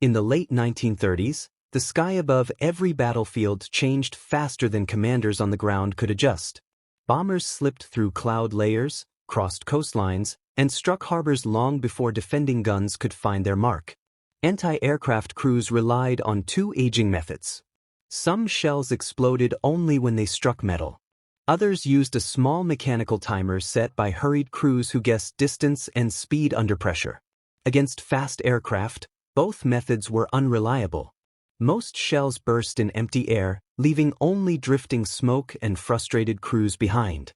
In the late 1930s, the sky above every battlefield changed faster than commanders on the ground could adjust. Bombers slipped through cloud layers, crossed coastlines, and struck harbors long before defending guns could find their mark. Anti-aircraft crews relied on two aging methods. Some shells exploded only when they struck metal. Others used a small mechanical timer set by hurried crews who guessed distance and speed under pressure. Against fast aircraft, both methods were unreliable. Most shells burst in empty air, leaving only drifting smoke and frustrated crews behind.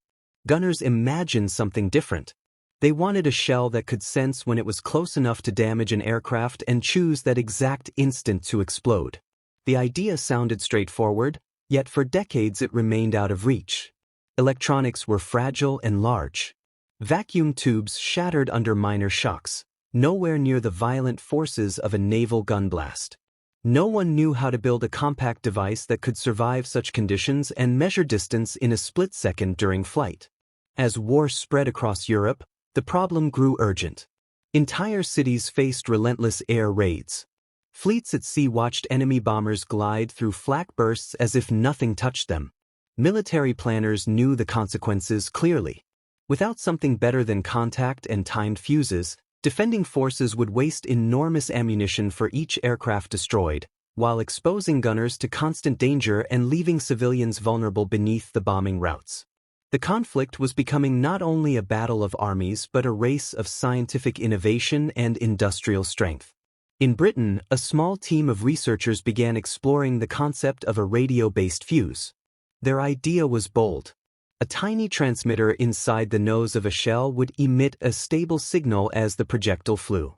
Gunners imagined something different. They wanted a shell that could sense when it was close enough to damage an aircraft and choose that exact instant to explode. The idea sounded straightforward, yet for decades it remained out of reach. Electronics were fragile and large. Vacuum tubes shattered under minor shocks, nowhere near the violent forces of a naval gun blast. No one knew how to build a compact device that could survive such conditions and measure distance in a split second during flight. As war spread across Europe, the problem grew urgent. Entire cities faced relentless air raids. Fleets at sea watched enemy bombers glide through flak bursts as if nothing touched them. Military planners knew the consequences clearly. Without something better than contact and timed fuses, defending forces would waste enormous ammunition for each aircraft destroyed, while exposing gunners to constant danger and leaving civilians vulnerable beneath the bombing routes. The conflict was becoming not only a battle of armies but a race of scientific innovation and industrial strength. In Britain, a small team of researchers began exploring the concept of a radio-based fuse. Their idea was bold. A tiny transmitter inside the nose of a shell would emit a stable signal as the projectile flew.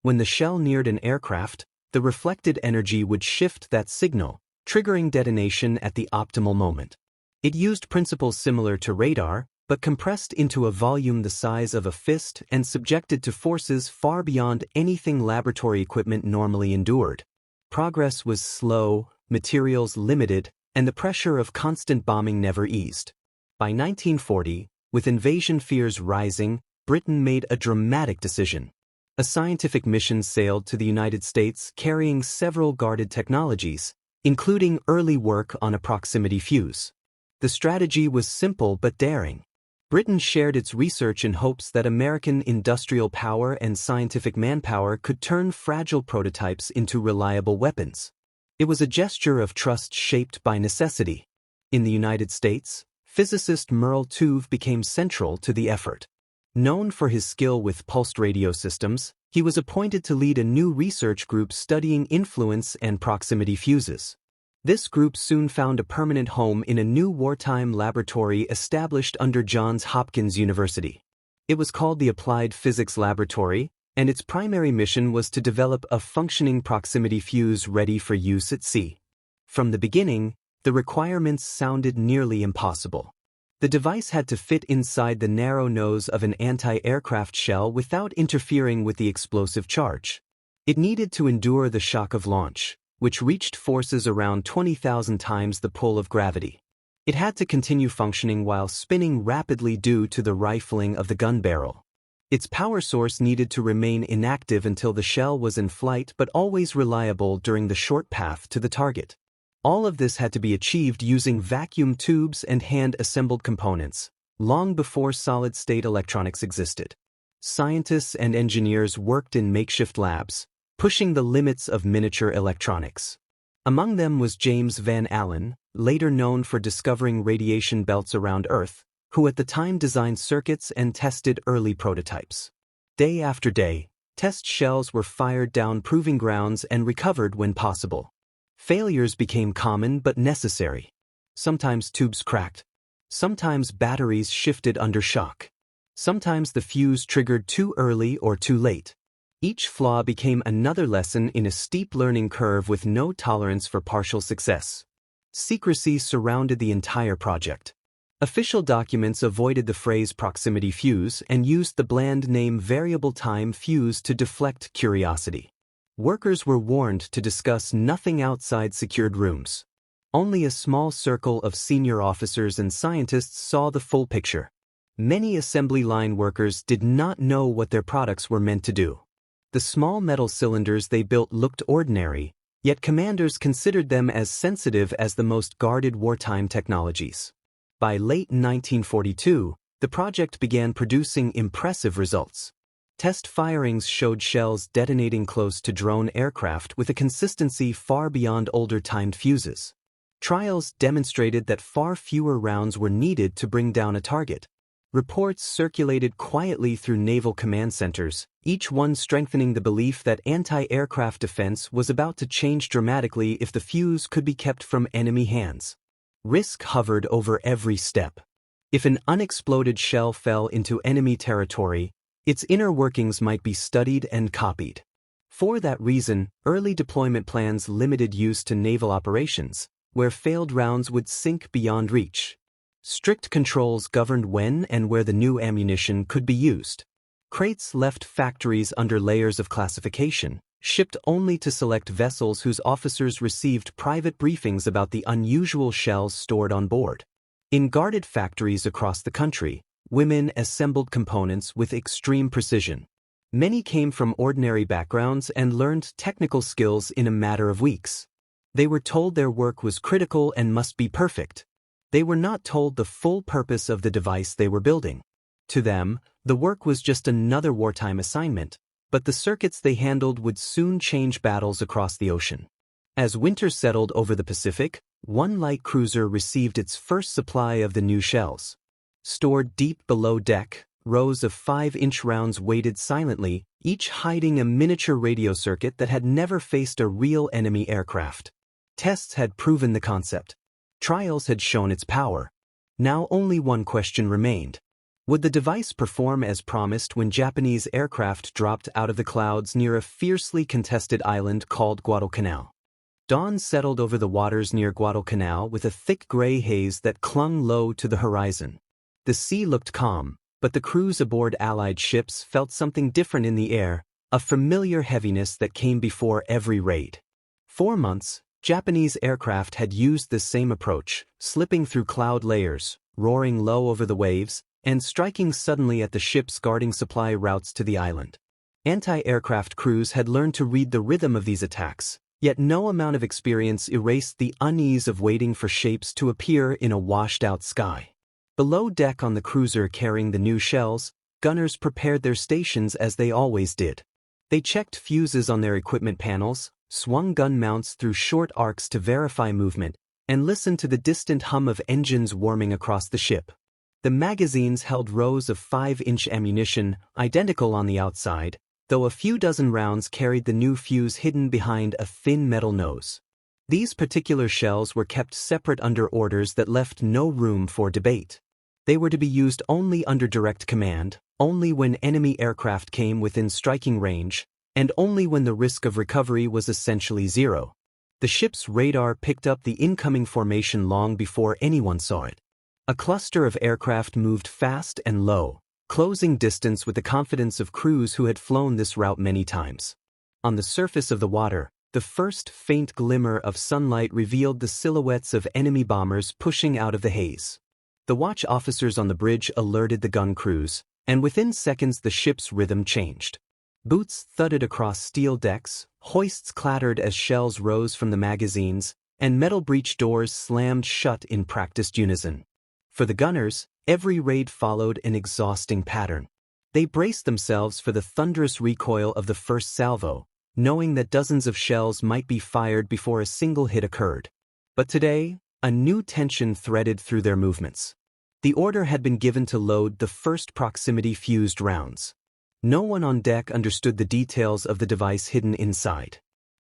When the shell neared an aircraft, the reflected energy would shift that signal, triggering detonation at the optimal moment. It used principles similar to radar, but compressed into a volume the size of a fist and subjected to forces far beyond anything laboratory equipment normally endured. Progress was slow, materials limited, and the pressure of constant bombing never eased. By 1940, with invasion fears rising, Britain made a dramatic decision. A scientific mission sailed to the United States carrying several guarded technologies, including early work on a proximity fuse. The strategy was simple but daring. Britain shared its research in hopes that American industrial power and scientific manpower could turn fragile prototypes into reliable weapons. It was a gesture of trust shaped by necessity. In the United States, physicist Merle Tuve became central to the effort. Known for his skill with pulsed radio systems, he was appointed to lead a new research group studying influence and proximity fuses. This group soon found a permanent home in a new wartime laboratory established under Johns Hopkins University. It was called the Applied Physics Laboratory, and its primary mission was to develop a functioning proximity fuse ready for use at sea. From the beginning, the requirements sounded nearly impossible. The device had to fit inside the narrow nose of an anti-aircraft shell without interfering with the explosive charge. It needed to endure the shock of launch, which reached forces around 20,000 times the pull of gravity. It had to continue functioning while spinning rapidly due to the rifling of the gun barrel. Its power source needed to remain inactive until the shell was in flight but always reliable during the short path to the target. All of this had to be achieved using vacuum tubes and hand-assembled components, long before solid-state electronics existed. Scientists and engineers worked in makeshift labs, pushing the limits of miniature electronics. Among them was James Van Allen, later known for discovering radiation belts around Earth, who at the time designed circuits and tested early prototypes. Day after day, test shells were fired down proving grounds and recovered when possible. Failures became common but necessary. Sometimes tubes cracked. Sometimes batteries shifted under shock. Sometimes the fuse triggered too early or too late. Each flaw became another lesson in a steep learning curve with no tolerance for partial success. Secrecy surrounded the entire project. Official documents avoided the phrase proximity fuse and used the bland name variable time fuse to deflect curiosity. Workers were warned to discuss nothing outside secured rooms. Only a small circle of senior officers and scientists saw the full picture. Many assembly line workers did not know what their products were meant to do. The small metal cylinders they built looked ordinary, yet commanders considered them as sensitive as the most guarded wartime technologies. By late 1942, the project began producing impressive results. Test firings showed shells detonating close to drone aircraft with a consistency far beyond older timed fuses. Trials demonstrated that far fewer rounds were needed to bring down a target. Reports circulated quietly through naval command centers, each one strengthening the belief that anti-aircraft defense was about to change dramatically if the fuse could be kept from enemy hands. Risk hovered over every step. If an unexploded shell fell into enemy territory, its inner workings might be studied and copied. For that reason, early deployment plans limited use to naval operations, where failed rounds would sink beyond reach. Strict controls governed when and where the new ammunition could be used. Crates left factories under layers of classification, shipped only to select vessels whose officers received private briefings about the unusual shells stored on board. In guarded factories across the country, women assembled components with extreme precision. Many came from ordinary backgrounds and learned technical skills in a matter of weeks. They were told their work was critical and must be perfect. They were not told the full purpose of the device they were building. To them, the work was just another wartime assignment, but the circuits they handled would soon change battles across the ocean. As winter settled over the Pacific, one light cruiser received its first supply of the new shells. Stored deep below deck, rows of 5-inch rounds waited silently, each hiding a miniature radio circuit that had never faced a real enemy aircraft. Tests had proven the concept. Trials had shown its power. Now only one question remained. Would the device perform as promised when Japanese aircraft dropped out of the clouds near a fiercely contested island called Guadalcanal? Dawn settled over the waters near Guadalcanal with a thick gray haze that clung low to the horizon. The sea looked calm, but the crews aboard Allied ships felt something different in the air, a familiar heaviness that came before every raid. 4 months, Japanese aircraft had used this same approach, slipping through cloud layers, roaring low over the waves, and striking suddenly at the ships guarding supply routes to the island. Anti-aircraft crews had learned to read the rhythm of these attacks, yet no amount of experience erased the unease of waiting for shapes to appear in a washed-out sky. Below deck on the cruiser carrying the new shells, gunners prepared their stations as they always did. They checked fuses on their equipment panels, swung gun mounts through short arcs to verify movement, and listened to the distant hum of engines warming across the ship. The magazines held rows of 5-inch ammunition, identical on the outside, though a few dozen rounds carried the new fuse hidden behind a thin metal nose. These particular shells were kept separate under orders that left no room for debate. They were to be used only under direct command, only when enemy aircraft came within striking range, and only when the risk of recovery was essentially zero. The ship's radar picked up the incoming formation long before anyone saw it. A cluster of aircraft moved fast and low, closing distance with the confidence of crews who had flown this route many times. On the surface of the water, the first faint glimmer of sunlight revealed the silhouettes of enemy bombers pushing out of the haze. The watch officers on the bridge alerted the gun crews, and within seconds the ship's rhythm changed. Boots thudded across steel decks, hoists clattered as shells rose from the magazines, and metal breech doors slammed shut in practiced unison. For the gunners, every raid followed an exhausting pattern. They braced themselves for the thunderous recoil of the first salvo, knowing that dozens of shells might be fired before a single hit occurred. But today, a new tension threaded through their movements. The order had been given to load the first proximity-fused rounds. No one on deck understood the details of the device hidden inside.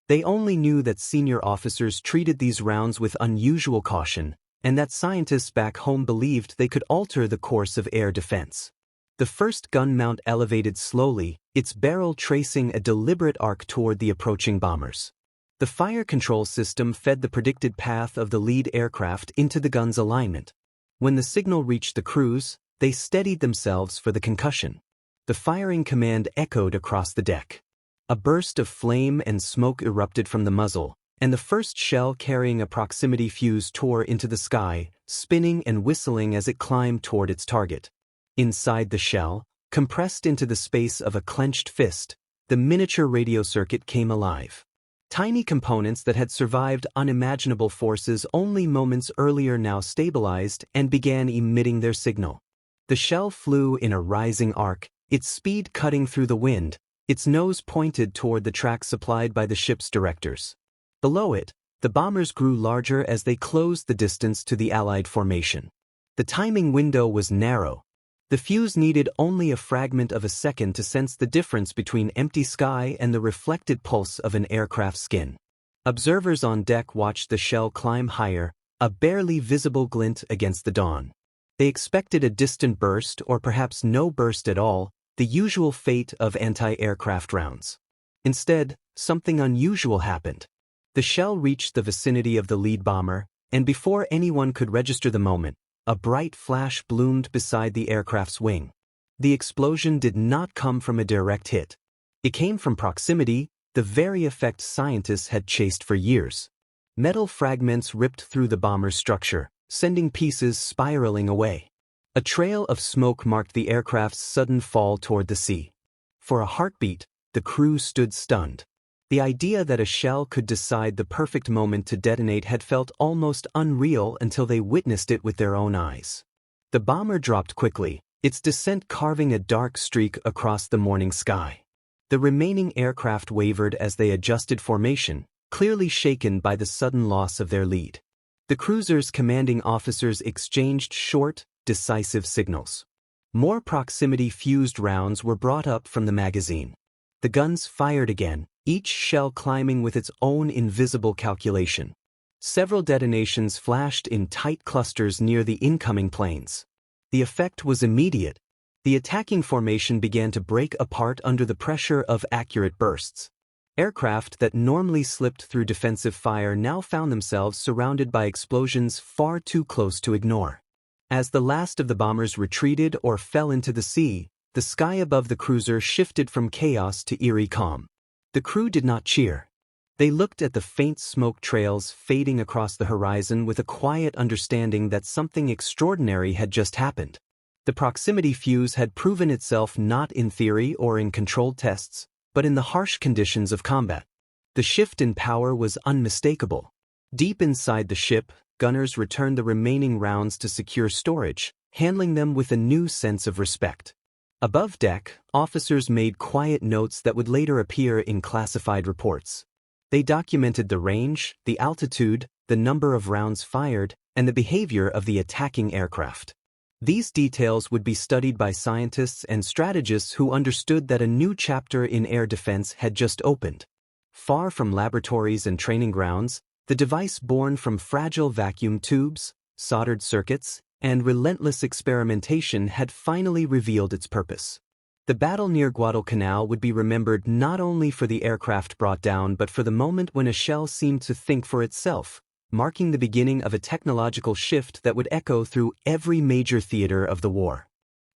They only knew that senior officers treated these rounds with unusual caution, and that scientists back home believed they could alter the course of air defense. The first gun mount elevated slowly, its barrel tracing a deliberate arc toward the approaching bombers. The fire control system fed the predicted path of the lead aircraft into the gun's alignment. When the signal reached the crews, they steadied themselves for the concussion. The firing command echoed across the deck. A burst of flame and smoke erupted from the muzzle, and the first shell carrying a proximity fuse tore into the sky, spinning and whistling as it climbed toward its target. Inside the shell, compressed into the space of a clenched fist, the miniature radio circuit came alive. Tiny components that had survived unimaginable forces only moments earlier now stabilized and began emitting their signal. The shell flew in a rising arc, its speed cutting through the wind, its nose pointed toward the track supplied by the ship's directors. Below it, the bombers grew larger as they closed the distance to the Allied formation. The timing window was narrow. The fuse needed only a fragment of a second to sense the difference between empty sky and the reflected pulse of an aircraft's skin. Observers on deck watched the shell climb higher, a barely visible glint against the dawn. They expected a distant burst or perhaps no burst at all, the usual fate of anti-aircraft rounds. Instead, something unusual happened. The shell reached the vicinity of the lead bomber, and before anyone could register the moment, a bright flash bloomed beside the aircraft's wing. The explosion did not come from a direct hit. It came from proximity, the very effect scientists had chased for years. Metal fragments ripped through the bomber's structure, sending pieces spiraling away. A trail of smoke marked the aircraft's sudden fall toward the sea. For a heartbeat, the crew stood stunned. The idea that a shell could decide the perfect moment to detonate had felt almost unreal until they witnessed it with their own eyes. The bomber dropped quickly, its descent carving a dark streak across the morning sky. The remaining aircraft wavered as they adjusted formation, clearly shaken by the sudden loss of their lead. The cruiser's commanding officers exchanged short, decisive signals. More proximity-fused rounds were brought up from the magazine. The guns fired again, each shell climbing with its own invisible calculation. Several detonations flashed in tight clusters near the incoming planes. The effect was immediate. The attacking formation began to break apart under the pressure of accurate bursts. Aircraft that normally slipped through defensive fire now found themselves surrounded by explosions far too close to ignore. As the last of the bombers retreated or fell into the sea, the sky above the cruiser shifted from chaos to eerie calm. The crew did not cheer. They looked at the faint smoke trails fading across the horizon with a quiet understanding that something extraordinary had just happened. The proximity fuse had proven itself not in theory or in controlled tests, but in the harsh conditions of combat. The shift in power was unmistakable. Deep inside the ship, gunners returned the remaining rounds to secure storage, handling them with a new sense of respect. Above deck, officers made quiet notes that would later appear in classified reports. They documented the range, the altitude, the number of rounds fired, and the behavior of the attacking aircraft. These details would be studied by scientists and strategists who understood that a new chapter in air defense had just opened. Far from laboratories and training grounds, the device born from fragile vacuum tubes, soldered circuits, and relentless experimentation had finally revealed its purpose. The battle near Guadalcanal would be remembered not only for the aircraft brought down but for the moment when a shell seemed to think for itself, marking the beginning of a technological shift that would echo through every major theater of the war.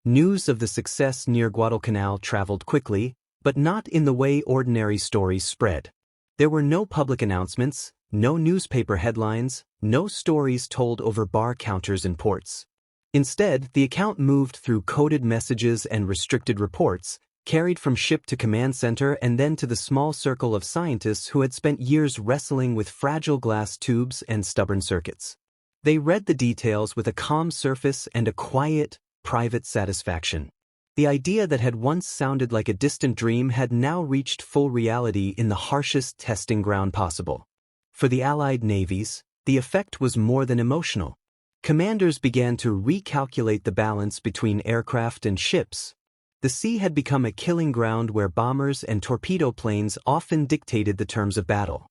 News of the success near Guadalcanal traveled quickly, but not in the way ordinary stories spread. There were no public announcements, no newspaper headlines, no stories told over bar counters in ports. Instead, the account moved through coded messages and restricted reports, carried from ship to command center and then to the small circle of scientists who had spent years wrestling with fragile glass tubes and stubborn circuits. They read the details with a calm surface and a quiet, private satisfaction. The idea that had once sounded like a distant dream had now reached full reality in the harshest testing ground possible. For the Allied navies, the effect was more than emotional. Commanders began to recalculate the balance between aircraft and ships. The sea had become a killing ground where bombers and torpedo planes often dictated the terms of battle.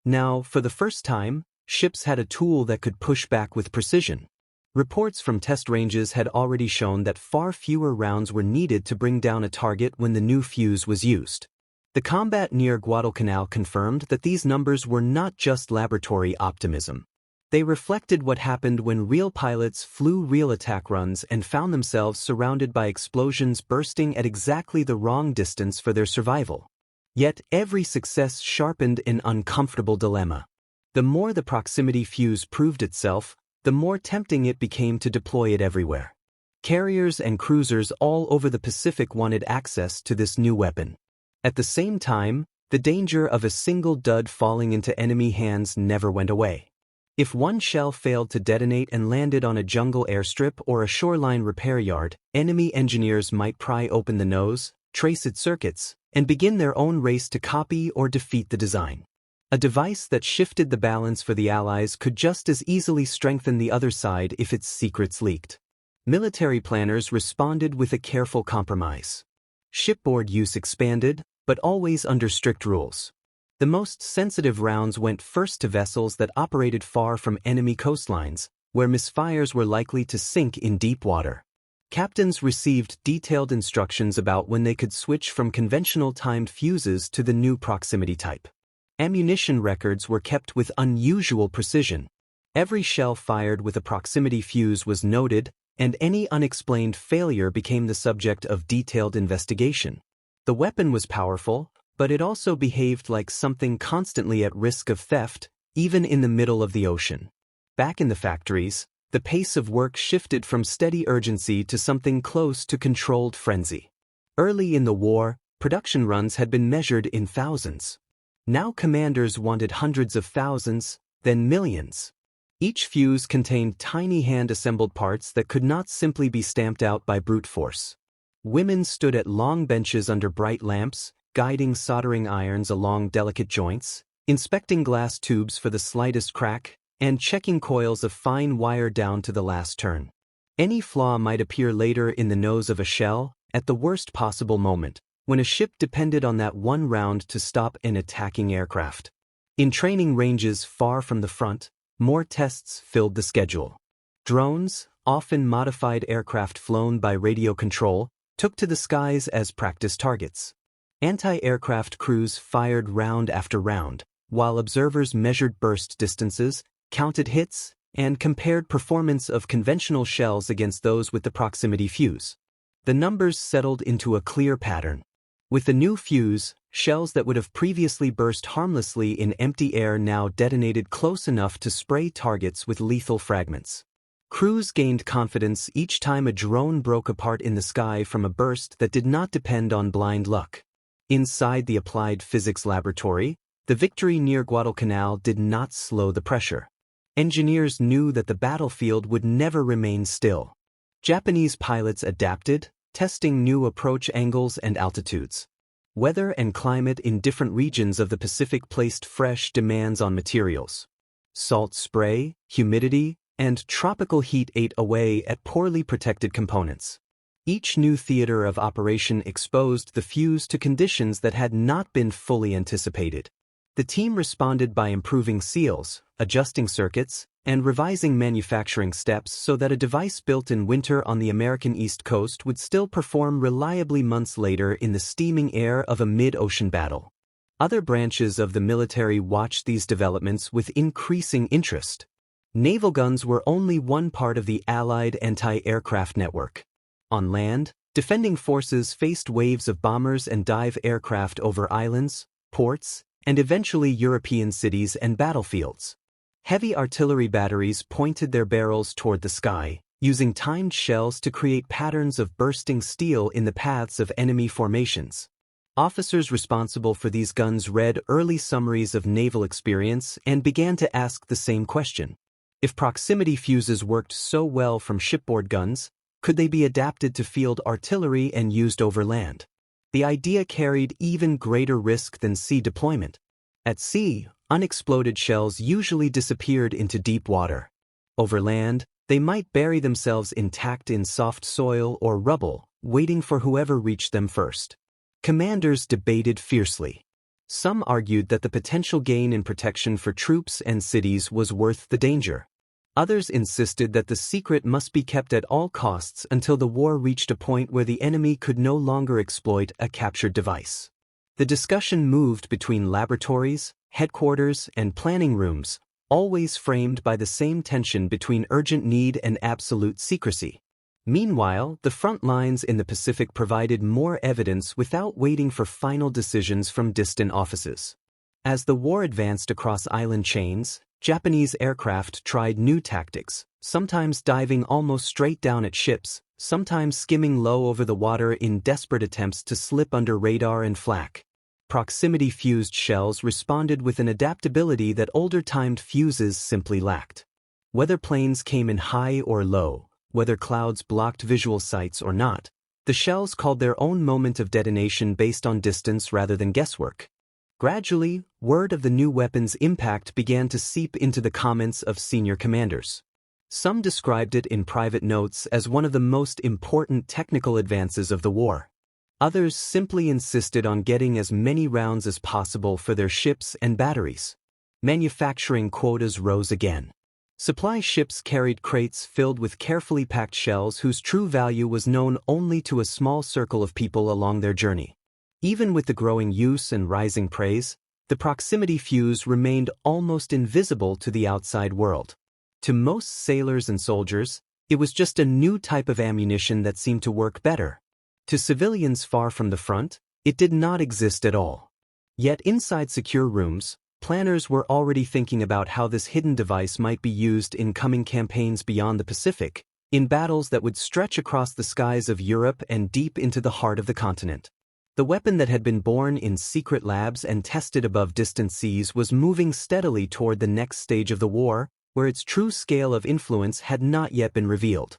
Now, for the first time, ships had a tool that could push back with precision. Reports from test ranges had already shown that far fewer rounds were needed to bring down a target when the new fuse was used. The combat near Guadalcanal confirmed that these numbers were not just laboratory optimism. They reflected what happened when real pilots flew real attack runs and found themselves surrounded by explosions bursting at exactly the wrong distance for their survival. Yet every success sharpened an uncomfortable dilemma. The more the proximity fuse proved itself, the more tempting it became to deploy it everywhere. Carriers and cruisers all over the Pacific wanted access to this new weapon. At the same time, the danger of a single dud falling into enemy hands never went away. If one shell failed to detonate and landed on a jungle airstrip or a shoreline repair yard, enemy engineers might pry open the nose, trace its circuits, and begin their own race to copy or defeat the design. A device that shifted the balance for the Allies could just as easily strengthen the other side if its secrets leaked. Military planners responded with a careful compromise. Shipboard use expanded, but always under strict rules. The most sensitive rounds went first to vessels that operated far from enemy coastlines, where misfires were likely to sink in deep water. Captains received detailed instructions about when they could switch from conventional timed fuses to the new proximity type. Ammunition records were kept with unusual precision. Every shell fired with a proximity fuse was noted, and any unexplained failure became the subject of detailed investigation. The weapon was powerful, but it also behaved like something constantly at risk of theft, even in the middle of the ocean. Back in the factories, the pace of work shifted from steady urgency to something close to controlled frenzy. Early in the war, production runs had been measured in thousands. Now commanders wanted hundreds of thousands, then millions. Each fuse contained tiny hand-assembled parts that could not simply be stamped out by brute force. Women stood at long benches under bright lamps, guiding soldering irons along delicate joints, inspecting glass tubes for the slightest crack, and checking coils of fine wire down to the last turn. Any flaw might appear later in the nose of a shell, at the worst possible moment, when a ship depended on that one round to stop an attacking aircraft. In training ranges far from the front, more tests filled the schedule. Drones, often modified aircraft flown by radio control, took to the skies as practice targets. Anti-aircraft crews fired round after round, while observers measured burst distances, counted hits, and compared performance of conventional shells against those with the proximity fuse. The numbers settled into a clear pattern. With the new fuse, shells that would have previously burst harmlessly in empty air now detonated close enough to spray targets with lethal fragments. Crews gained confidence each time a drone broke apart in the sky from a burst that did not depend on blind luck. Inside the Applied Physics Laboratory, the victory near Guadalcanal did not slow the pressure. Engineers knew that the battlefield would never remain still. Japanese pilots adapted, testing new approach angles and altitudes. Weather and climate in different regions of the Pacific placed fresh demands on materials. Salt spray, humidity, and tropical heat ate away at poorly protected components. Each new theater of operation exposed the fuse to conditions that had not been fully anticipated. The team responded by improving seals, adjusting circuits, and revising manufacturing steps so that a device built in winter on the American East Coast would still perform reliably months later in the steaming air of a mid-ocean battle. Other branches of the military watched these developments with increasing interest. Naval guns were only one part of the Allied anti-aircraft network. On land, defending forces faced waves of bombers and dive aircraft over islands, ports, and eventually European cities and battlefields. Heavy artillery batteries pointed their barrels toward the sky, using timed shells to create patterns of bursting steel in the paths of enemy formations. Officers responsible for these guns read early summaries of naval experience and began to ask the same question. If proximity fuses worked so well from shipboard guns, could they be adapted to field artillery and used over land? The idea carried even greater risk than sea deployment. At sea, unexploded shells usually disappeared into deep water. Over land, they might bury themselves intact in soft soil or rubble, waiting for whoever reached them first. Commanders debated fiercely. Some argued that the potential gain in protection for troops and cities was worth the danger. Others insisted that the secret must be kept at all costs until the war reached a point where the enemy could no longer exploit a captured device. The discussion moved between laboratories, headquarters, and planning rooms, always framed by the same tension between urgent need and absolute secrecy. Meanwhile, the front lines in the Pacific provided more evidence without waiting for final decisions from distant offices. As the war advanced across island chains, Japanese aircraft tried new tactics, sometimes diving almost straight down at ships, sometimes skimming low over the water in desperate attempts to slip under radar and flak. Proximity-fused shells responded with an adaptability that older-timed fuses simply lacked. Whether planes came in high or low, whether clouds blocked visual sights or not, the shells called their own moment of detonation based on distance rather than guesswork. Gradually, word of the new weapon's impact began to seep into the comments of senior commanders. Some described it in private notes as one of the most important technical advances of the war. Others simply insisted on getting as many rounds as possible for their ships and batteries. Manufacturing quotas rose again. Supply ships carried crates filled with carefully packed shells whose true value was known only to a small circle of people along their journey. Even with the growing use and rising praise, the proximity fuse remained almost invisible to the outside world. To most sailors and soldiers, it was just a new type of ammunition that seemed to work better. To civilians far from the front, it did not exist at all. Yet inside secure rooms, planners were already thinking about how this hidden device might be used in coming campaigns beyond the Pacific, in battles that would stretch across the skies of Europe and deep into the heart of the continent. The weapon that had been born in secret labs and tested above distant seas was moving steadily toward the next stage of the war, where its true scale of influence had not yet been revealed.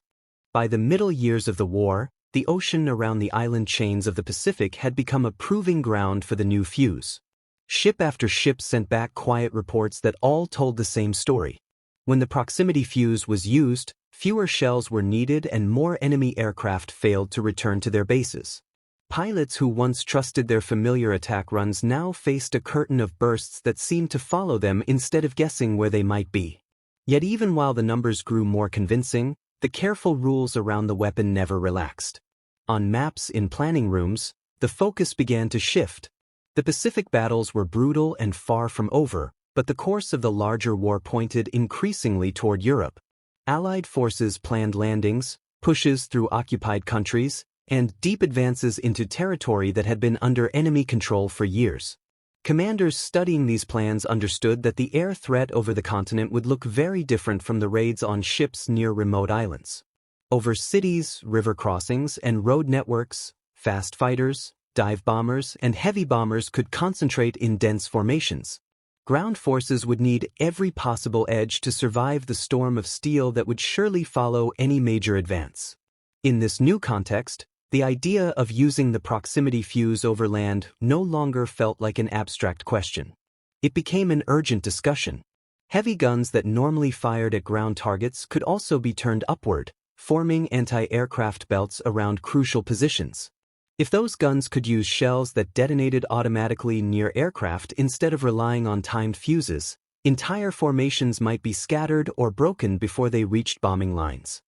By the middle years of the war, the ocean around the island chains of the Pacific had become a proving ground for the new fuse. Ship after ship sent back quiet reports that all told the same story. When the proximity fuse was used, fewer shells were needed and more enemy aircraft failed to return to their bases. Pilots who once trusted their familiar attack runs now faced a curtain of bursts that seemed to follow them instead of guessing where they might be. Yet even while the numbers grew more convincing, the careful rules around the weapon never relaxed. On maps in planning rooms, the focus began to shift. The Pacific battles were brutal and far from over, but the course of the larger war pointed increasingly toward Europe. Allied forces planned landings, pushes through occupied countries, and deep advances into territory that had been under enemy control for years. Commanders studying these plans understood that the air threat over the continent would look very different from the raids on ships near remote islands. Over cities, river crossings, and road networks, fast fighters, dive bombers, and heavy bombers could concentrate in dense formations. Ground forces would need every possible edge to survive the storm of steel that would surely follow any major advance. In this new context, the idea of using the proximity fuse over land no longer felt like an abstract question. It became an urgent discussion. Heavy guns that normally fired at ground targets could also be turned upward, forming anti-aircraft belts around crucial positions. If those guns could use shells that detonated automatically near aircraft instead of relying on timed fuses, entire formations might be scattered or broken before they reached bombing lines.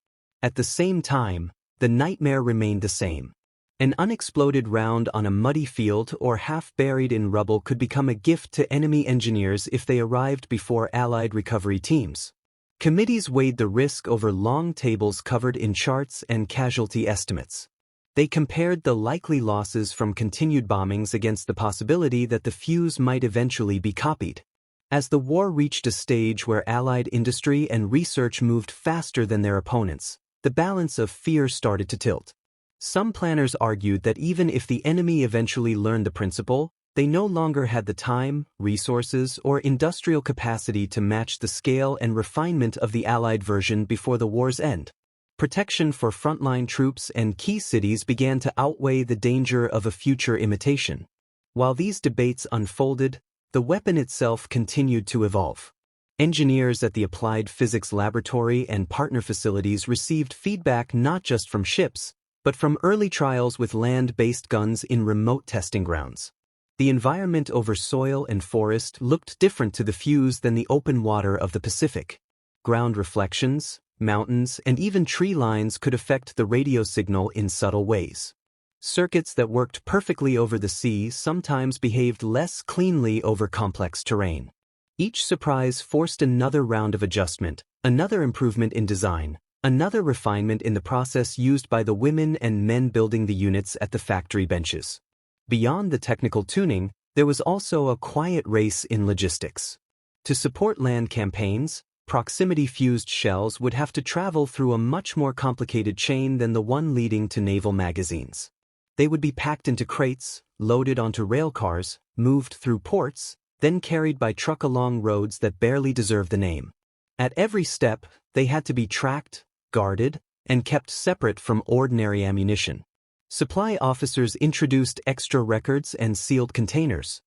At the same time, the nightmare remained the same. An unexploded round on a muddy field or half buried in rubble could become a gift to enemy engineers if they arrived before Allied recovery teams. Committees weighed the risk over long tables covered in charts and casualty estimates. They compared the likely losses from continued bombings against the possibility that the fuse might eventually be copied. As the war reached a stage where Allied industry and research moved faster than their opponents, the balance of fear started to tilt. Some planners argued that even if the enemy eventually learned the principle, they no longer had the time, resources, or industrial capacity to match the scale and refinement of the Allied version before the war's end. Protection for frontline troops and key cities began to outweigh the danger of a future imitation. While these debates unfolded, the weapon itself continued to evolve. Engineers at the Applied Physics Laboratory and partner facilities received feedback not just from ships, but from early trials with land-based guns in remote testing grounds. The environment over soil and forest looked different to the fuse than the open water of the Pacific. Ground reflections, mountains, and even tree lines could affect the radio signal in subtle ways. Circuits that worked perfectly over the sea sometimes behaved less cleanly over complex terrain. Each surprise forced another round of adjustment, another improvement in design, another refinement in the process used by the women and men building the units at the factory benches. Beyond the technical tuning, there was also a quiet race in logistics. To support land campaigns, proximity-fused shells would have to travel through a much more complicated chain than the one leading to naval magazines. They would be packed into crates, loaded onto rail cars, moved through ports, then carried by truck along roads that barely deserve the name. At every step, they had to be tracked, guarded, and kept separate from ordinary ammunition. Supply officers introduced extra records and sealed containers.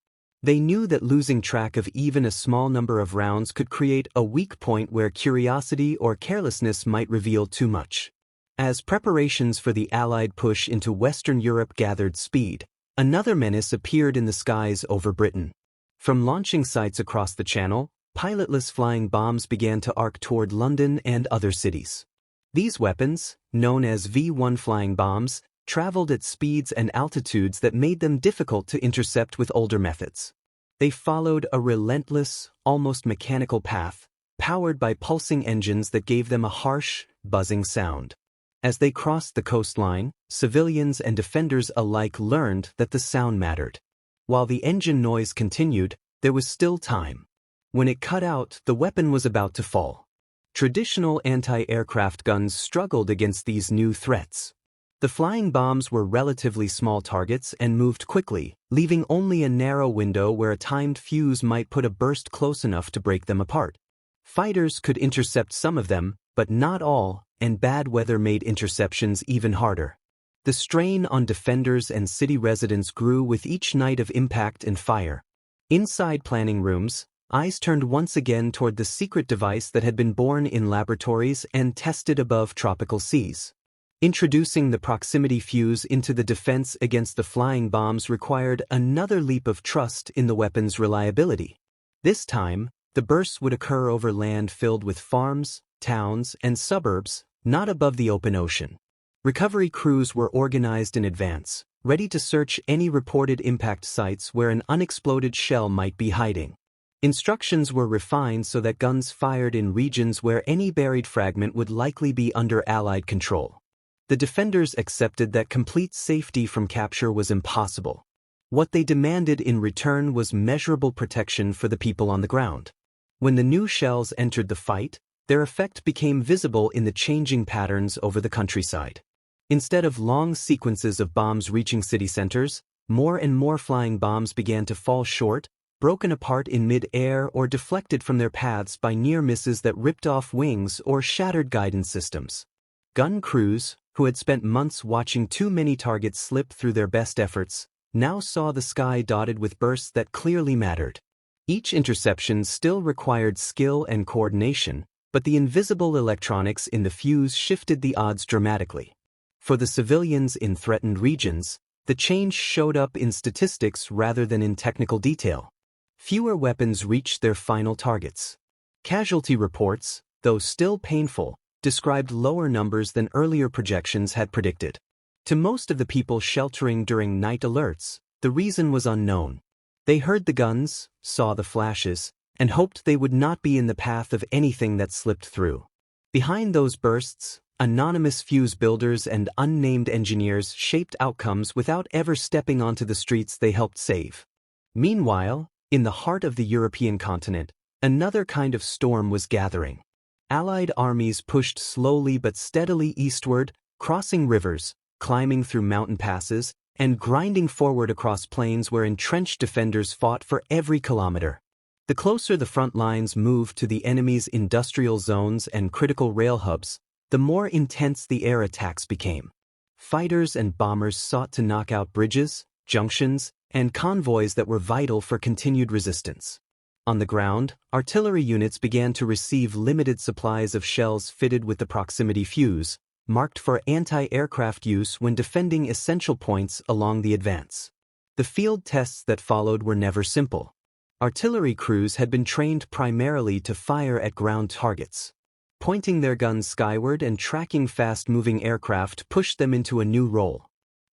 They knew that losing track of even a small number of rounds could create a weak point where curiosity or carelessness might reveal too much. As preparations for the Allied push into Western Europe gathered speed, another menace appeared in the skies over Britain. From launching sites across the Channel, pilotless flying bombs began to arc toward London and other cities. These weapons, known as V-1 flying bombs, traveled at speeds and altitudes that made them difficult to intercept with older methods. They followed a relentless, almost mechanical path, powered by pulsing engines that gave them a harsh, buzzing sound. As they crossed the coastline, civilians and defenders alike learned that the sound mattered. While the engine noise continued, there was still time. When it cut out, the weapon was about to fall. Traditional anti-aircraft guns struggled against these new threats. The flying bombs were relatively small targets and moved quickly, leaving only a narrow window where a timed fuse might put a burst close enough to break them apart. Fighters could intercept some of them, but not all, and bad weather made interceptions even harder. The strain on defenders and city residents grew with each night of impact and fire. Inside planning rooms, eyes turned once again toward the secret device that had been born in laboratories and tested above tropical seas. Introducing the proximity fuse into the defense against the flying bombs required another leap of trust in the weapon's reliability. This time, the bursts would occur over land filled with farms, towns, and suburbs, not above the open ocean. Recovery crews were organized in advance, ready to search any reported impact sites where an unexploded shell might be hiding. Instructions were refined so that guns fired in regions where any buried fragment would likely be under Allied control. The defenders accepted that complete safety from capture was impossible. What they demanded in return was measurable protection for the people on the ground. When the new shells entered the fight, their effect became visible in the changing patterns over the countryside. Instead of long sequences of bombs reaching city centers, more and more flying bombs began to fall short, broken apart in mid-air or deflected from their paths by near misses that ripped off wings or shattered guidance systems. Gun crews, who had spent months watching too many targets slip through their best efforts, now saw the sky dotted with bursts that clearly mattered. Each interception still required skill and coordination, but the invisible electronics in the fuse shifted the odds dramatically. For the civilians in threatened regions, the change showed up in statistics rather than in technical detail. Fewer weapons reached their final targets. Casualty reports, though still painful, described lower numbers than earlier projections had predicted. To most of the people sheltering during night alerts, the reason was unknown. They heard the guns, saw the flashes, and hoped they would not be in the path of anything that slipped through. Behind those bursts, anonymous fuse builders and unnamed engineers shaped outcomes without ever stepping onto the streets they helped save. Meanwhile, in the heart of the European continent, another kind of storm was gathering. Allied armies pushed slowly but steadily eastward, crossing rivers, climbing through mountain passes, and grinding forward across plains where entrenched defenders fought for every kilometer. The closer the front lines moved to the enemy's industrial zones and critical rail hubs, the more intense the air attacks became. Fighters and bombers sought to knock out bridges, junctions, and convoys that were vital for continued resistance. On the ground, artillery units began to receive limited supplies of shells fitted with the proximity fuse, marked for anti-aircraft use when defending essential points along the advance. The field tests that followed were never simple. Artillery crews had been trained primarily to fire at ground targets. Pointing their guns skyward and tracking fast-moving aircraft pushed them into a new role.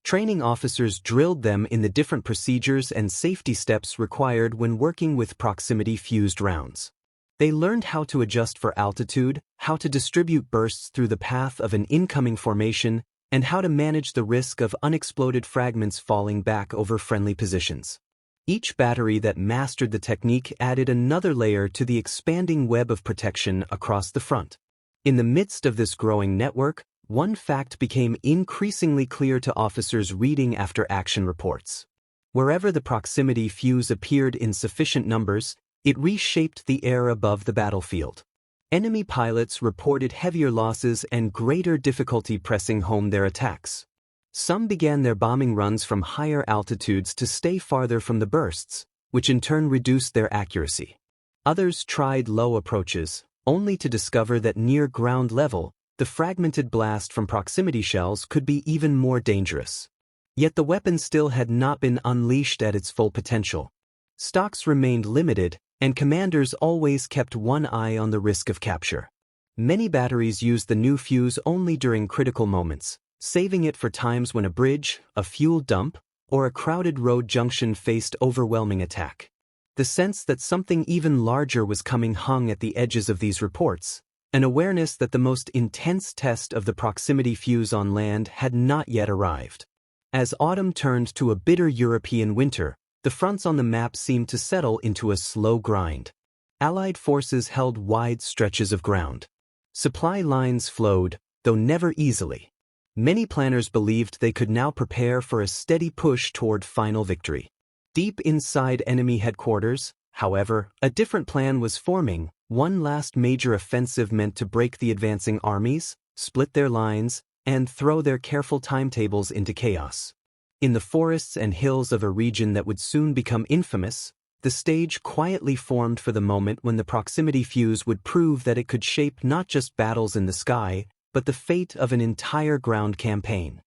Training officers drilled them in the different procedures and safety steps required when working with proximity-fused rounds. They learned how to adjust for altitude, how to distribute bursts through the path of an incoming formation, and how to manage the risk of unexploded fragments falling back over friendly positions. Each battery that mastered the technique added another layer to the expanding web of protection across the front. In the midst of this growing network, one fact became increasingly clear to officers reading after-action reports. Wherever the proximity fuse appeared in sufficient numbers, it reshaped the air above the battlefield. Enemy pilots reported heavier losses and greater difficulty pressing home their attacks. Some began their bombing runs from higher altitudes to stay farther from the bursts, which in turn reduced their accuracy. Others tried low approaches, only to discover that near ground level, the fragmented blast from proximity shells could be even more dangerous. Yet the weapon still had not been unleashed at its full potential. Stocks remained limited, and commanders always kept one eye on the risk of capture. Many batteries used the new fuse only during critical moments, saving it for times when a bridge, a fuel dump, or a crowded road junction faced overwhelming attack. The sense that something even larger was coming hung at the edges of these reports, an awareness that the most intense test of the proximity fuse on land had not yet arrived. As autumn turned to a bitter European winter, the fronts on the map seemed to settle into a slow grind. Allied forces held wide stretches of ground. Supply lines flowed, though never easily. Many planners believed they could now prepare for a steady push toward final victory. Deep inside enemy headquarters, however, a different plan was forming, one last major offensive meant to break the advancing armies, split their lines, and throw their careful timetables into chaos. In the forests and hills of a region that would soon become infamous, the stage quietly formed for the moment when the proximity fuse would prove that it could shape not just battles in the sky, but the fate of an entire ground campaign.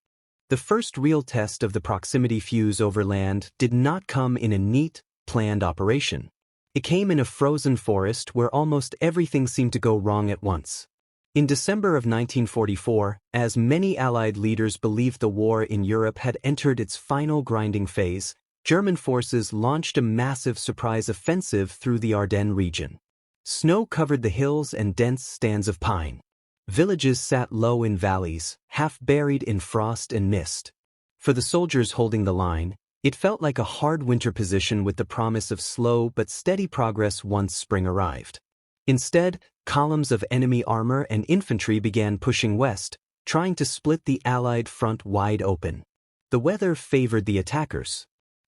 The first real test of the proximity fuse over land did not come in a neat, planned operation. It came in a frozen forest where almost everything seemed to go wrong at once. In December of 1944, as many Allied leaders believed the war in Europe had entered its final grinding phase, German forces launched a massive surprise offensive through the Ardennes region. Snow covered the hills and dense stands of pine. Villages sat low in valleys, half buried in frost and mist. For the soldiers holding the line, it felt like a hard winter position with the promise of slow but steady progress once spring arrived. Instead, columns of enemy armor and infantry began pushing west, trying to split the Allied front wide open. The weather favored the attackers.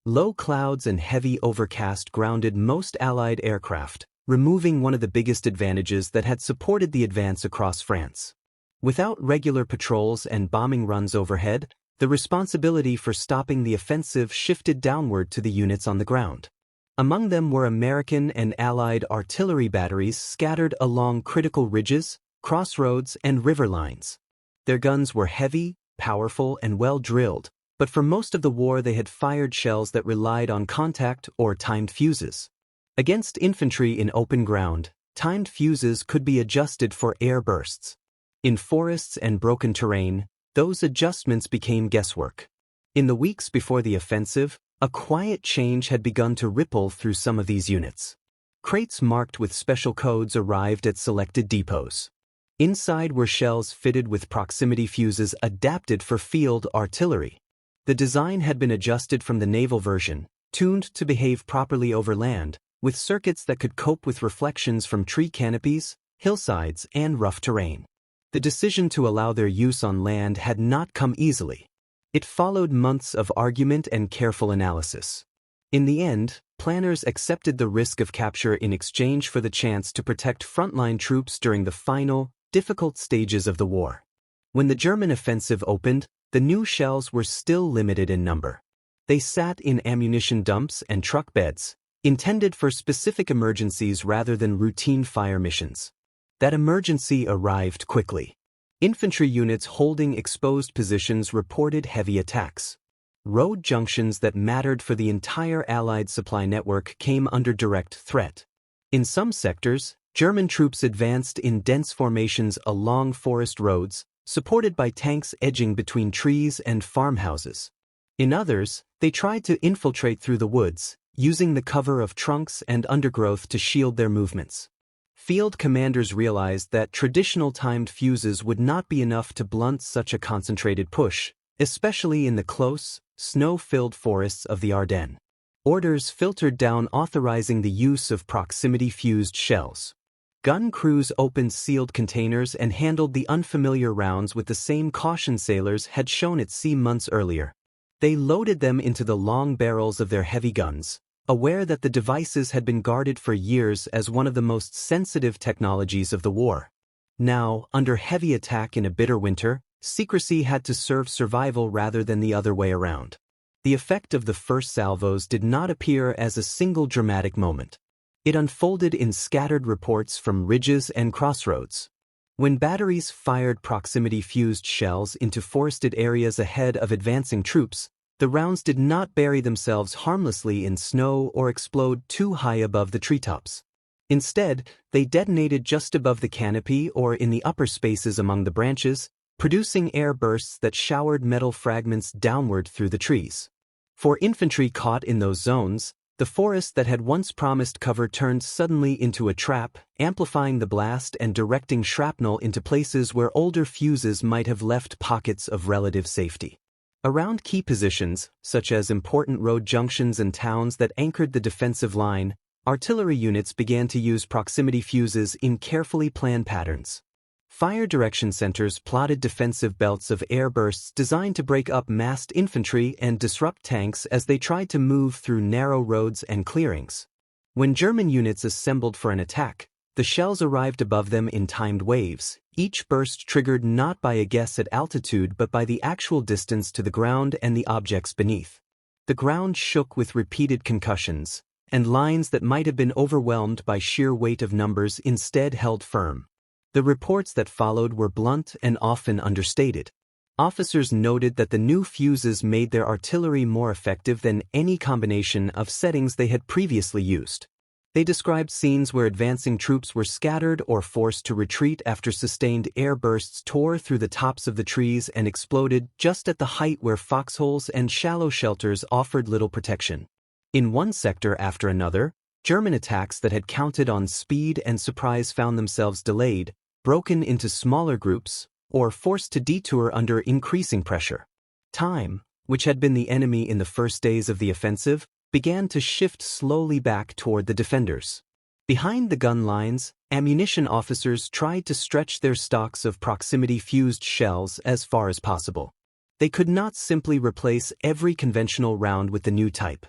Low clouds and heavy overcast grounded most Allied aircraft, removing one of the biggest advantages that had supported the advance across France. Without regular patrols and bombing runs overhead, the responsibility for stopping the offensive shifted downward to the units on the ground. Among them were American and Allied artillery batteries scattered along critical ridges, crossroads, and river lines. Their guns were heavy, powerful, and well-drilled, but for most of the war they had fired shells that relied on contact or timed fuses. Against infantry in open ground, timed fuses could be adjusted for air bursts. In forests and broken terrain, those adjustments became guesswork. In the weeks before the offensive, a quiet change had begun to ripple through some of these units. Crates marked with special codes arrived at selected depots. Inside were shells fitted with proximity fuses adapted for field artillery. The design had been adjusted from the naval version, tuned to behave properly over land, with circuits that could cope with reflections from tree canopies, hillsides, and rough terrain. The decision to allow their use on land had not come easily. It followed months of argument and careful analysis. In the end, planners accepted the risk of capture in exchange for the chance to protect frontline troops during the final, difficult stages of the war. When the German offensive opened, the new shells were still limited in number. They sat in ammunition dumps and truck beds, intended for specific emergencies rather than routine fire missions. That emergency arrived quickly. Infantry units holding exposed positions reported heavy attacks. Road junctions that mattered for the entire Allied supply network came under direct threat. In some sectors, German troops advanced in dense formations along forest roads, supported by tanks edging between trees and farmhouses. In others, they tried to infiltrate through the woods, using the cover of trunks and undergrowth to shield their movements. Field commanders realized that traditional timed fuses would not be enough to blunt such a concentrated push, especially in the close, snow-filled forests of the Ardennes. Orders filtered down authorizing the use of proximity-fused shells. Gun crews opened sealed containers and handled the unfamiliar rounds with the same caution sailors had shown at sea months earlier. They loaded them into the long barrels of their heavy guns, aware that the devices had been guarded for years as one of the most sensitive technologies of the war. Now, under heavy attack in a bitter winter, secrecy had to serve survival rather than the other way around. The effect of the first salvos did not appear as a single dramatic moment. It unfolded in scattered reports from ridges and crossroads. When batteries fired proximity-fused shells into forested areas ahead of advancing troops, the rounds did not bury themselves harmlessly in snow or explode too high above the treetops. Instead, they detonated just above the canopy or in the upper spaces among the branches, producing air bursts that showered metal fragments downward through the trees. For infantry caught in those zones, the forest that had once promised cover turned suddenly into a trap, amplifying the blast and directing shrapnel into places where older fuses might have left pockets of relative safety. Around key positions, such as important road junctions and towns that anchored the defensive line, artillery units began to use proximity fuses in carefully planned patterns. Fire direction centers plotted defensive belts of air bursts designed to break up massed infantry and disrupt tanks as they tried to move through narrow roads and clearings. When German units assembled for an attack, the shells arrived above them in timed waves, each burst triggered not by a guess at altitude but by the actual distance to the ground and the objects beneath. The ground shook with repeated concussions, and lines that might have been overwhelmed by sheer weight of numbers instead held firm. The reports that followed were blunt and often understated. Officers noted that the new fuses made their artillery more effective than any combination of settings they had previously used. They described scenes where advancing troops were scattered or forced to retreat after sustained air bursts tore through the tops of the trees and exploded just at the height where foxholes and shallow shelters offered little protection. In one sector after another, German attacks that had counted on speed and surprise found themselves delayed, broken into smaller groups, or forced to detour under increasing pressure. Time, which had been the enemy in the first days of the offensive, began to shift slowly back toward the defenders. Behind the gun lines, ammunition officers tried to stretch their stocks of proximity-fused shells as far as possible. They could not simply replace every conventional round with the new type.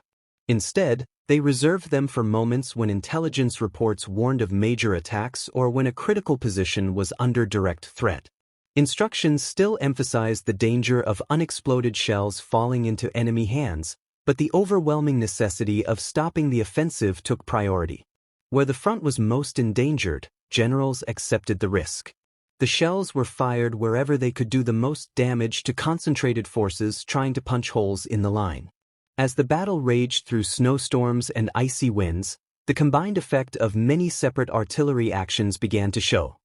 Instead, they reserved them for moments when intelligence reports warned of major attacks or when a critical position was under direct threat. Instructions still emphasized the danger of unexploded shells falling into enemy hands, but the overwhelming necessity of stopping the offensive took priority. Where the front was most endangered, generals accepted the risk. The shells were fired wherever they could do the most damage to concentrated forces trying to punch holes in the line. As the battle raged through snowstorms and icy winds, the combined effect of many separate artillery actions began to show.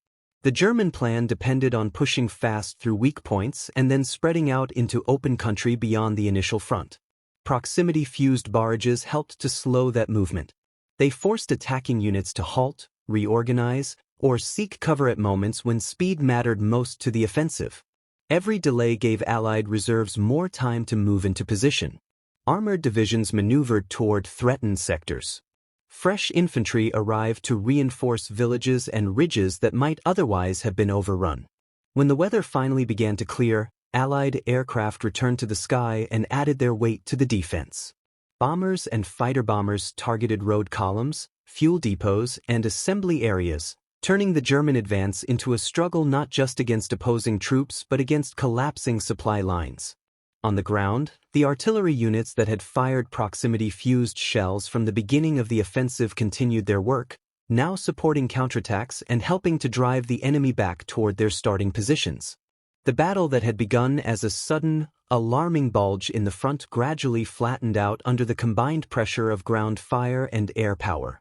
The German plan depended on pushing fast through weak points and then spreading out into open country beyond the initial front. Proximity-fused barrages helped to slow that movement. They forced attacking units to halt, reorganize, or seek cover at moments when speed mattered most to the offensive. Every delay gave Allied reserves more time to move into position. Armored divisions maneuvered toward threatened sectors. Fresh infantry arrived to reinforce villages and ridges that might otherwise have been overrun. When the weather finally began to clear, Allied aircraft returned to the sky and added their weight to the defense. Bombers and fighter bombers targeted road columns, fuel depots, and assembly areas, turning the German advance into a struggle not just against opposing troops but against collapsing supply lines. On the ground, the artillery units that had fired proximity-fused shells from the beginning of the offensive continued their work, now supporting counterattacks and helping to drive the enemy back toward their starting positions. The battle that had begun as a sudden, alarming bulge in the front gradually flattened out under the combined pressure of ground fire and air power.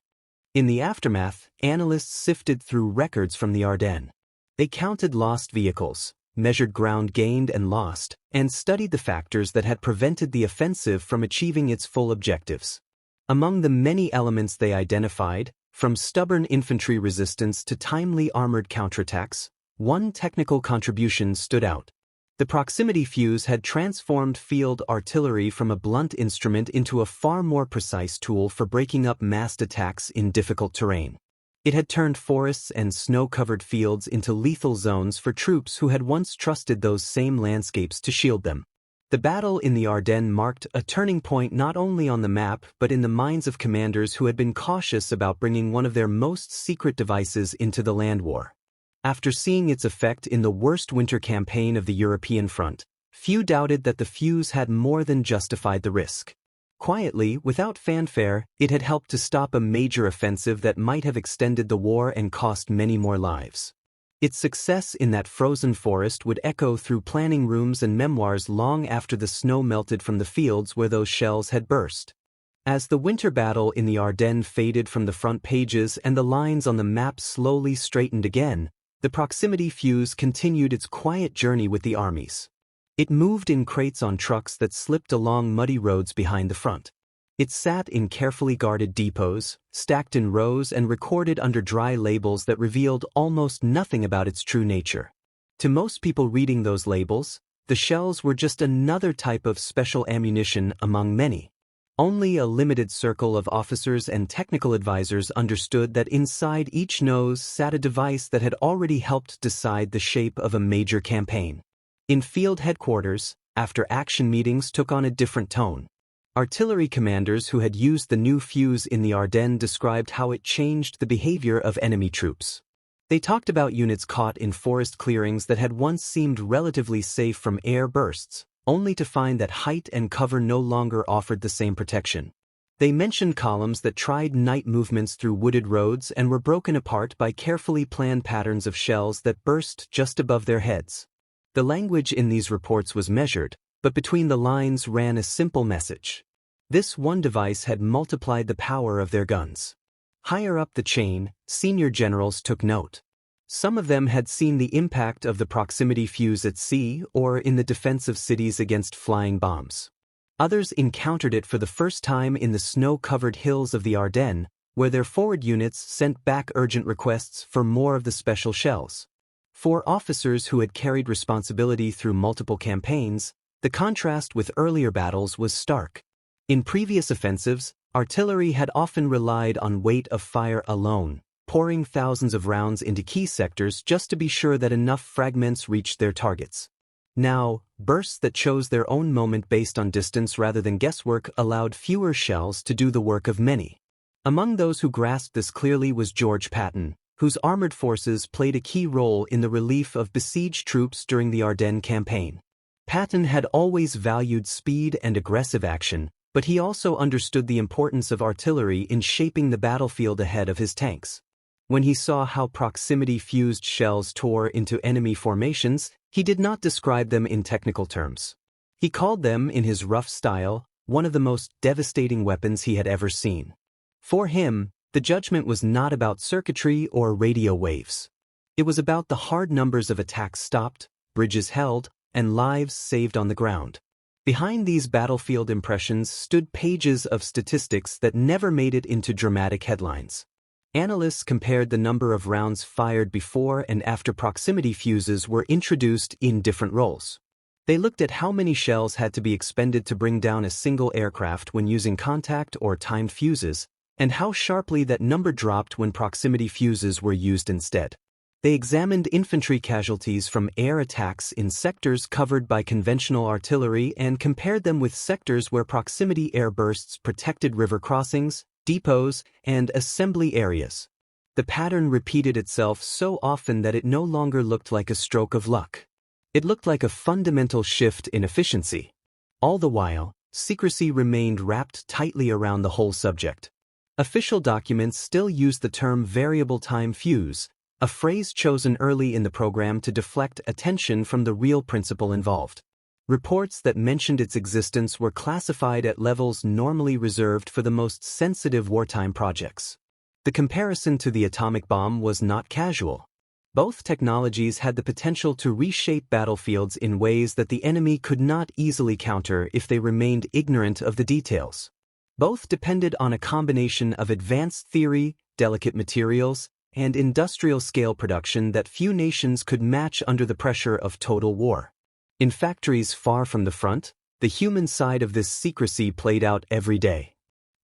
In the aftermath, analysts sifted through records from the Ardennes. They counted lost vehicles, measured ground gained and lost, and studied the factors that had prevented the offensive from achieving its full objectives. Among the many elements they identified, from stubborn infantry resistance to timely armored counterattacks, one technical contribution stood out. The proximity fuse had transformed field artillery from a blunt instrument into a far more precise tool for breaking up massed attacks in difficult terrain. It had turned forests and snow-covered fields into lethal zones for troops who had once trusted those same landscapes to shield them. The battle in the Ardennes marked a turning point not only on the map but in the minds of commanders who had been cautious about bringing one of their most secret devices into the land war. After seeing its effect in the worst winter campaign of the European front, few doubted that the fuse had more than justified the risk. Quietly, without fanfare, it had helped to stop a major offensive that might have extended the war and cost many more lives. Its success in that frozen forest would echo through planning rooms and memoirs long after the snow melted from the fields where those shells had burst. As the winter battle in the Ardennes faded from the front pages and the lines on the map slowly straightened again, the proximity fuse continued its quiet journey with the armies. It moved in crates on trucks that slipped along muddy roads behind the front. It sat in carefully guarded depots, stacked in rows and recorded under dry labels that revealed almost nothing about its true nature. To most people reading those labels, the shells were just another type of special ammunition among many. Only a limited circle of officers and technical advisors understood that inside each nose sat a device that had already helped decide the shape of a major campaign. In field headquarters, after-action meetings took on a different tone. Artillery commanders who had used the new fuse in the Ardennes described how it changed the behavior of enemy troops. They talked about units caught in forest clearings that had once seemed relatively safe from air bursts, only to find that height and cover no longer offered the same protection. They mentioned columns that tried night movements through wooded roads and were broken apart by carefully planned patterns of shells that burst just above their heads. The language in these reports was measured, but between the lines ran a simple message. This one device had multiplied the power of their guns. Higher up the chain, senior generals took note. Some of them had seen the impact of the proximity fuse at sea or in the defense of cities against flying bombs. Others encountered it for the first time in the snow-covered hills of the Ardennes, where their forward units sent back urgent requests for more of the special shells. For officers who had carried responsibility through multiple campaigns, the contrast with earlier battles was stark. In previous offensives, artillery had often relied on weight of fire alone, pouring thousands of rounds into key sectors just to be sure that enough fragments reached their targets. Now, bursts that chose their own moment based on distance rather than guesswork allowed fewer shells to do the work of many. Among those who grasped this clearly was George Patton, whose armored forces played a key role in the relief of besieged troops during the Ardennes campaign. Patton had always valued speed and aggressive action, but he also understood the importance of artillery in shaping the battlefield ahead of his tanks. When he saw how proximity-fused shells tore into enemy formations, he did not describe them in technical terms. He called them, in his rough style, one of the most devastating weapons he had ever seen. For him, the judgment was not about circuitry or radio waves. It was about the hard numbers of attacks stopped, bridges held, and lives saved on the ground. Behind these battlefield impressions stood pages of statistics that never made it into dramatic headlines. Analysts compared the number of rounds fired before and after proximity fuses were introduced in different roles. They looked at how many shells had to be expended to bring down a single aircraft when using contact or timed fuses, and how sharply that number dropped when proximity fuses were used instead. They examined infantry casualties from air attacks in sectors covered by conventional artillery and compared them with sectors where proximity air bursts protected river crossings, depots, and assembly areas. The pattern repeated itself so often that it no longer looked like a stroke of luck. It looked like a fundamental shift in efficiency. All the while, secrecy remained wrapped tightly around the whole subject. Official documents still used the term variable time fuse, a phrase chosen early in the program to deflect attention from the real principle involved. Reports that mentioned its existence were classified at levels normally reserved for the most sensitive wartime projects. The comparison to the atomic bomb was not casual. Both technologies had the potential to reshape battlefields in ways that the enemy could not easily counter if they remained ignorant of the details. Both depended on a combination of advanced theory, delicate materials, and industrial-scale production that few nations could match under the pressure of total war. In factories far from the front, the human side of this secrecy played out every day.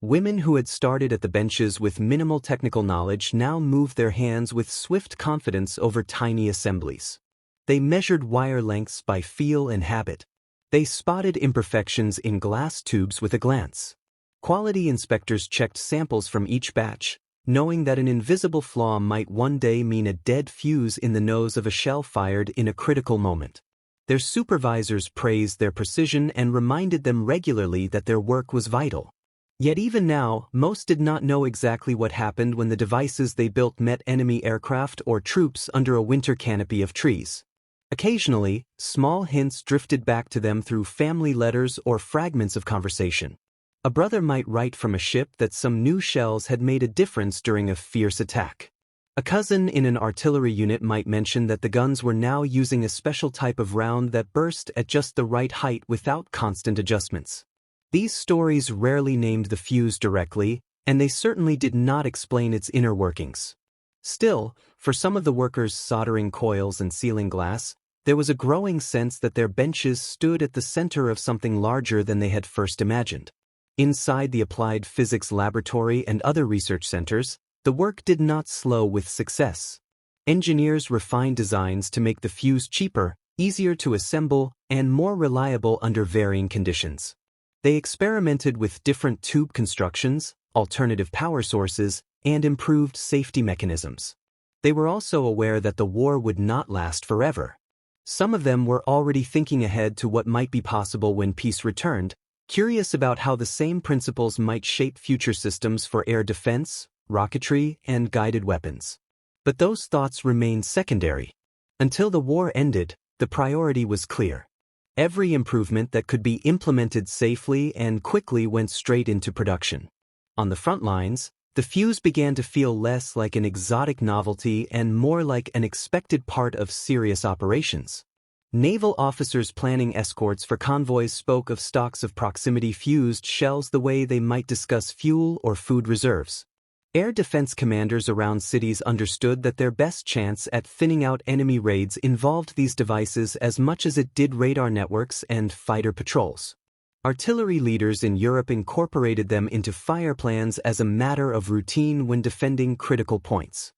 Women who had started at the benches with minimal technical knowledge now moved their hands with swift confidence over tiny assemblies. They measured wire lengths by feel and habit. They spotted imperfections in glass tubes with a glance. Quality inspectors checked samples from each batch, knowing that an invisible flaw might one day mean a dead fuse in the nose of a shell fired in a critical moment. Their supervisors praised their precision and reminded them regularly that their work was vital. Yet even now, most did not know exactly what happened when the devices they built met enemy aircraft or troops under a winter canopy of trees. Occasionally, small hints drifted back to them through family letters or fragments of conversation. A brother might write from a ship that some new shells had made a difference during a fierce attack. A cousin in an artillery unit might mention that the guns were now using a special type of round that burst at just the right height without constant adjustments. These stories rarely named the fuse directly, and they certainly did not explain its inner workings. Still, for some of the workers soldering coils and sealing glass, there was a growing sense that their benches stood at the center of something larger than they had first imagined. Inside the Applied Physics Laboratory and other research centers, the work did not slow with success. Engineers refined designs to make the fuse cheaper, easier to assemble, and more reliable under varying conditions. They experimented with different tube constructions, alternative power sources, and improved safety mechanisms. They were also aware that the war would not last forever. Some of them were already thinking ahead to what might be possible when peace returned, curious about how the same principles might shape future systems for air defense, rocketry, and guided weapons. But those thoughts remained secondary. Until the war ended, the priority was clear. Every improvement that could be implemented safely and quickly went straight into production. On the front lines, the fuse began to feel less like an exotic novelty and more like an expected part of serious operations. Naval officers planning escorts for convoys spoke of stocks of proximity-fused shells the way they might discuss fuel or food reserves. Air defense commanders around cities understood that their best chance at thinning out enemy raids involved these devices as much as it did radar networks and fighter patrols. Artillery leaders in Europe incorporated them into fire plans as a matter of routine when defending critical points.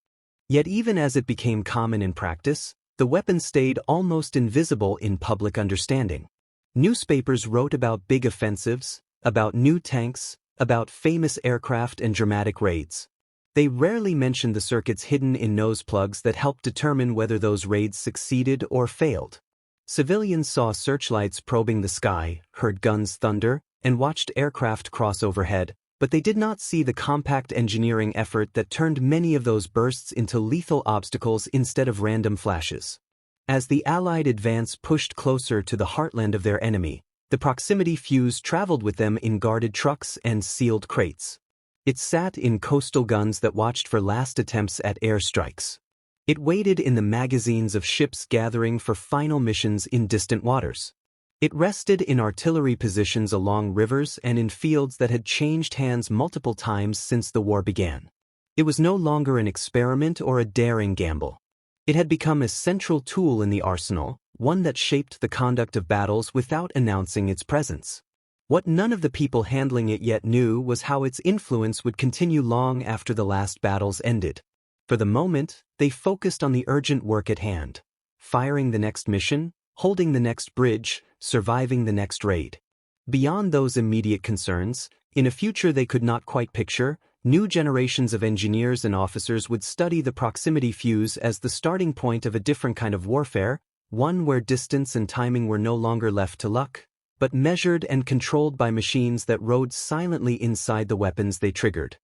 Yet even as it became common in practice, the weapon stayed almost invisible in public understanding. Newspapers wrote about big offensives, about new tanks, about famous aircraft and dramatic raids. They rarely mentioned the circuits hidden in nose plugs that helped determine whether those raids succeeded or failed. Civilians saw searchlights probing the sky, heard guns thunder, and watched aircraft cross overhead, but they did not see the compact engineering effort that turned many of those bursts into lethal obstacles instead of random flashes. As the Allied advance pushed closer to the heartland of their enemy, the proximity fuse traveled with them in guarded trucks and sealed crates. It sat in coastal guns that watched for last attempts at airstrikes. It waited in the magazines of ships gathering for final missions in distant waters. It rested in artillery positions along rivers and in fields that had changed hands multiple times since the war began. It was no longer an experiment or a daring gamble. It had become a central tool in the arsenal, one that shaped the conduct of battles without announcing its presence. What none of the people handling it yet knew was how its influence would continue long after the last battles ended. For the moment, they focused on the urgent work at hand: firing the next mission, holding the next bridge, surviving the next raid. Beyond those immediate concerns, in a future they could not quite picture, new generations of engineers and officers would study the proximity fuse as the starting point of a different kind of warfare, one where distance and timing were no longer left to luck, but measured and controlled by machines that rode silently inside the weapons they triggered.